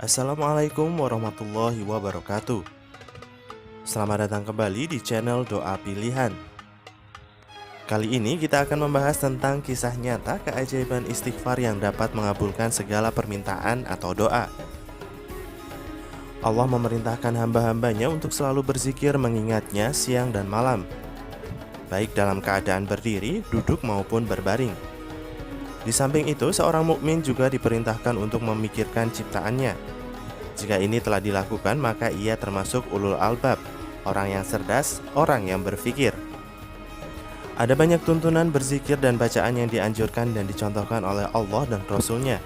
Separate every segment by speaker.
Speaker 1: Assalamualaikum warahmatullahi wabarakatuh. Selamat datang kembali di channel Doa Pilihan. Kali ini kita akan membahas tentang kisah nyata keajaiban istighfar yang dapat mengabulkan segala permintaan atau doa. Allah memerintahkan hamba-hambanya untuk selalu berzikir mengingatnya siang dan malam, baik dalam keadaan berdiri, duduk maupun berbaring. Di samping itu, seorang mukmin juga diperintahkan untuk memikirkan ciptaannya. Jika ini telah dilakukan, maka ia termasuk ulul albab, orang yang cerdas, orang yang berpikir. Ada banyak tuntunan berzikir dan bacaan yang dianjurkan dan dicontohkan oleh Allah dan Rasul-Nya.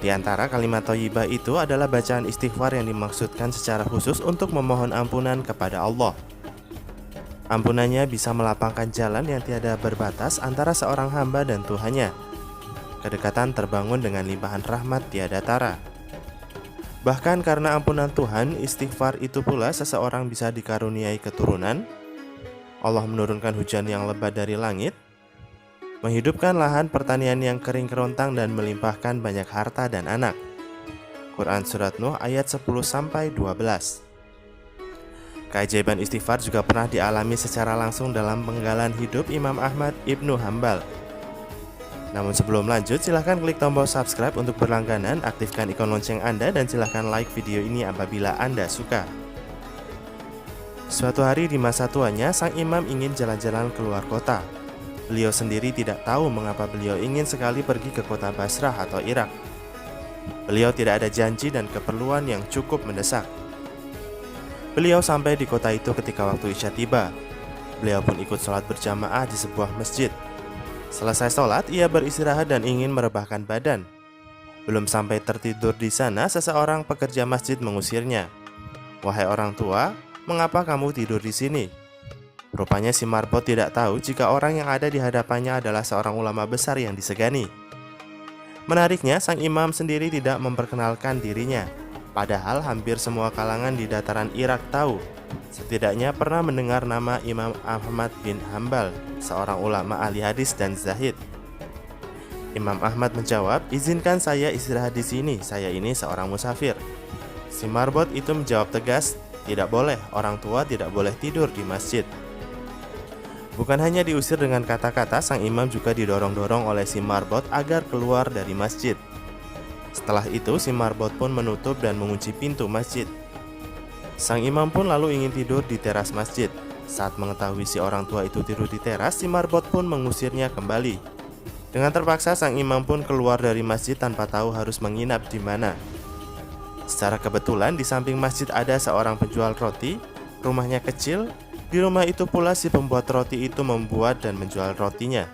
Speaker 1: Di antara kalimat thayyibah itu adalah bacaan istighfar yang dimaksudkan secara khusus untuk memohon ampunan kepada Allah. Ampunannya bisa melapangkan jalan yang tiada berbatas antara seorang hamba dan Tuhannya. Kedekatan terbangun dengan limpahan rahmat tiada tara. Bahkan karena ampunan Tuhan, istighfar itu pula seseorang bisa dikaruniai keturunan. Allah menurunkan hujan yang lebat dari langit, menghidupkan lahan pertanian yang kering kerontang dan melimpahkan banyak harta dan anak. Quran Surat Nuh ayat 10-12. Keajaiban istighfar juga pernah dialami secara langsung dalam penggalan hidup Imam Ahmad ibnu Hambal. Namun sebelum lanjut, silahkan klik tombol subscribe untuk berlangganan, aktifkan ikon lonceng Anda, dan silahkan like video ini apabila Anda suka. Suatu hari di masa tuanya, sang imam ingin jalan-jalan keluar kota. Beliau sendiri tidak tahu mengapa beliau ingin sekali pergi ke kota Basrah atau Irak. Beliau tidak ada janji dan keperluan yang cukup mendesak. Beliau sampai di kota itu ketika waktu Isya tiba. Beliau pun ikut sholat berjamaah di sebuah masjid. Selesai sholat, ia beristirahat dan ingin merebahkan badan. Belum sampai tertidur di sana, seseorang pekerja masjid mengusirnya. "Wahai orang tua, mengapa kamu tidur di sini?" Rupanya si marbot tidak tahu jika orang yang ada di hadapannya adalah seorang ulama besar yang disegani. Menariknya, sang imam sendiri tidak memperkenalkan dirinya. Padahal hampir semua kalangan di dataran Irak tahu, setidaknya pernah mendengar nama Imam Ahmad bin Hambal, seorang ulama ahli hadis dan zahid. Imam Ahmad menjawab, "Izinkan saya istirahat di sini, saya ini seorang musafir." Si marbot itu menjawab tegas, "Tidak boleh, orang tua tidak boleh tidur di masjid." Bukan hanya diusir dengan kata-kata, sang imam juga didorong-dorong oleh si marbot agar keluar dari masjid. Setelah itu, si marbot pun menutup dan mengunci pintu masjid. Sang imam pun lalu ingin tidur di teras masjid. Saat mengetahui si orang tua itu tidur di teras, si marbot pun mengusirnya kembali. Dengan terpaksa, sang imam pun keluar dari masjid tanpa tahu harus menginap di mana. Secara kebetulan, di samping masjid ada seorang penjual roti. Rumahnya kecil. Di rumah itu pula si pembuat roti itu membuat dan menjual rotinya.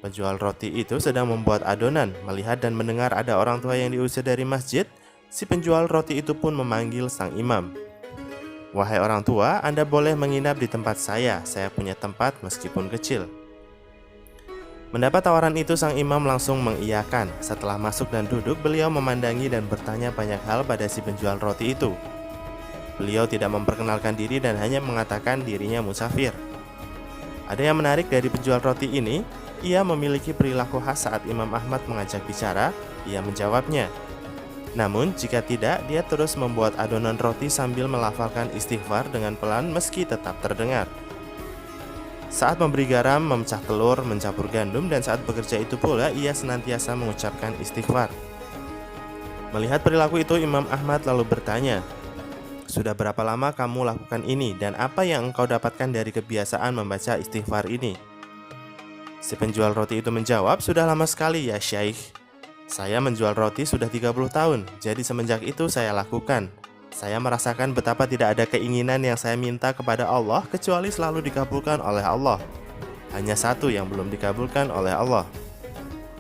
Speaker 1: Penjual roti itu sedang membuat adonan. Melihat dan mendengar ada orang tua yang diusir dari masjid, si penjual roti itu pun memanggil sang imam. "Wahai orang tua, Anda boleh menginap di tempat saya punya tempat meskipun kecil." Mendapat tawaran itu, sang imam langsung mengiyakan. Setelah masuk dan duduk, beliau memandangi dan bertanya banyak hal pada si penjual roti itu. Beliau tidak memperkenalkan diri dan hanya mengatakan dirinya musafir. Ada yang menarik dari penjual roti ini, ia memiliki perilaku khas saat Imam Ahmad mengajak bicara, ia menjawabnya. Namun jika tidak, dia terus membuat adonan roti sambil melafalkan istighfar dengan pelan meski tetap terdengar. Saat memberi garam, memecah telur, mencampur gandum, dan saat bekerja itu pula ia senantiasa mengucapkan istighfar. Melihat perilaku itu, Imam Ahmad lalu bertanya, "Sudah berapa lama kamu lakukan ini dan apa yang engkau dapatkan dari kebiasaan membaca istighfar ini?" Si penjual roti itu menjawab, "Sudah lama sekali ya Syekh. Saya menjual roti sudah 30 tahun, jadi semenjak itu saya lakukan. Saya merasakan betapa tidak ada keinginan yang saya minta kepada Allah kecuali selalu dikabulkan oleh Allah. Hanya satu yang belum dikabulkan oleh Allah."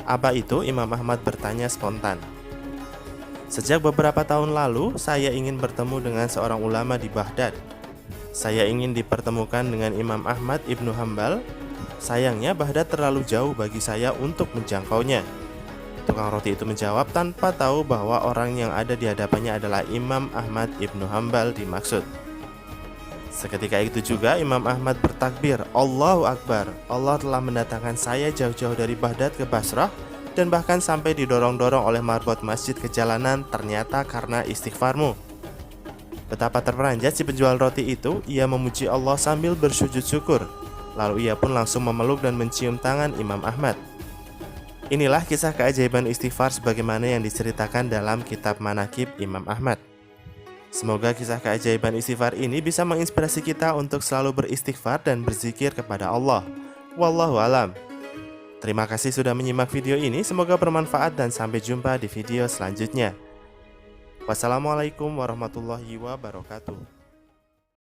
Speaker 1: "Apa itu?" Imam Ahmad bertanya spontan. "Sejak beberapa tahun lalu, saya ingin bertemu dengan seorang ulama di Baghdad. Saya ingin dipertemukan dengan Imam Ahmad ibnu Hambal. Sayangnya Baghdad terlalu jauh bagi saya untuk menjangkaunya." Tukang roti itu menjawab tanpa tahu bahwa orang yang ada di hadapannya adalah Imam Ahmad ibnu Hambal dimaksud. Seketika itu juga Imam Ahmad bertakbir, "Allahu Akbar, Allah telah mendatangkan saya jauh-jauh dari Baghdad ke Basrah dan bahkan sampai didorong-dorong oleh marbot masjid ke jalanan ternyata karena istighfarmu. Betapa terperanjat si penjual roti itu, ia memuji Allah sambil bersujud syukur. Lalu ia pun langsung memeluk dan mencium tangan Imam Ahmad. Inilah kisah keajaiban istighfar sebagaimana yang diceritakan dalam kitab Manaqib Imam Ahmad. Semoga kisah keajaiban istighfar ini bisa menginspirasi kita untuk selalu beristighfar dan berzikir kepada Allah. Wallahu alam. Terima kasih sudah menyimak video ini, semoga bermanfaat dan sampai jumpa di video selanjutnya. Wassalamualaikum warahmatullahi wabarakatuh.